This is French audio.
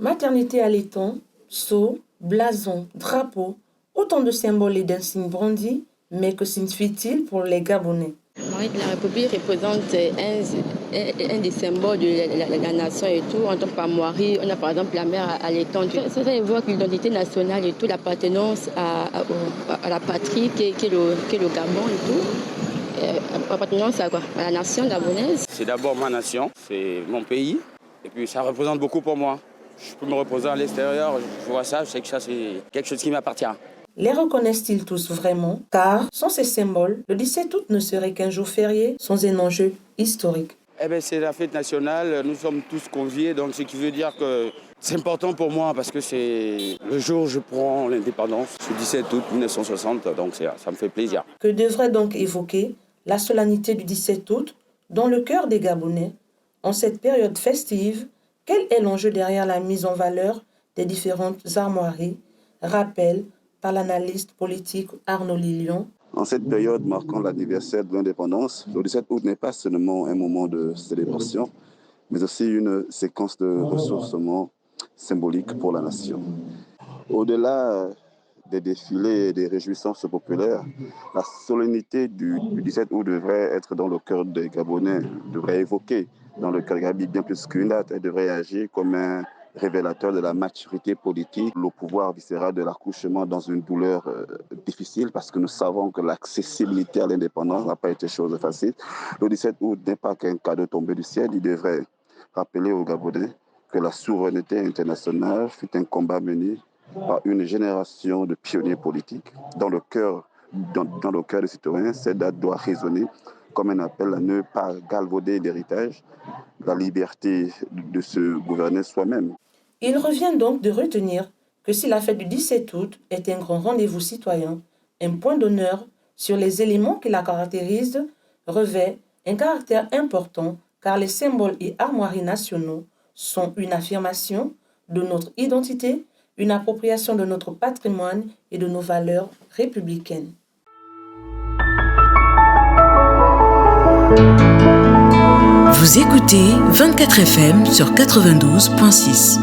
Maternité allaitant, sceau, blason, drapeau, autant de symboles et d'insignes brandis, mais que signifie-t-il pour les Gabonais? La République représente un des symboles de la nation et tout. En tant que Pamoiri, on a par exemple la mère allaitante. Ça évoque l'identité nationale et tout, l'appartenance à la patrie qui est le Gabon et tout. Appartenance à quoi? À la nation gabonaise. C'est d'abord ma nation, c'est mon pays. Et puis ça représente beaucoup pour moi. Je peux me reposer à l'extérieur, je vois ça, je sais que ça c'est quelque chose qui m'appartient. Les reconnaissent-ils tous vraiment? Car, sans ces symboles, le 17 août ne serait qu'un jour férié sans un enjeu historique. C'est la fête nationale, nous sommes tous conviés, donc ce qui veut dire que c'est important pour moi parce que c'est le jour où je prends l'indépendance, le 17 août 1960, donc ça me fait plaisir. Que devrait donc évoquer la solennité du 17 août dans le cœur des Gabonais? En cette période festive, quel est l'enjeu derrière la mise en valeur des différentes armoiries? Rappel par l'analyste politique Arnaud Lilion. En cette période marquant l'anniversaire de l'indépendance, le 17 août n'est pas seulement un moment de célébration, mais aussi une séquence de ressourcement symbolique pour la nation. Au-delà des défilés et des réjouissances populaires, la solennité du 17 août devrait être dans le cœur des Gabonais, devrait évoquer dans le cœur Gabi bien plus qu'une date, elle devrait agir comme un révélateur de la maturité politique, le pouvoir viscéral de l'accouchement dans une douleur difficile parce que nous savons que l'accessibilité à l'indépendance n'a pas été chose facile. Le 17 août n'est pas qu'un cadeau tombé du ciel, il devrait rappeler aux Gabonais que la souveraineté internationale fut un combat mené par une génération de pionniers politiques. Dans le cœur des citoyens, cette date doit résonner comme un appel à ne pas galvauder l'héritage, la liberté de se gouverner soi-même. Il revient donc de retenir que si la fête du 17 août est un grand rendez-vous citoyen, un point d'honneur sur les éléments qui la caractérisent revêt un caractère important car les symboles et armoiries nationaux sont une affirmation de notre identité, une appropriation de notre patrimoine et de nos valeurs républicaines. Vous écoutez 24 FM sur 92.6.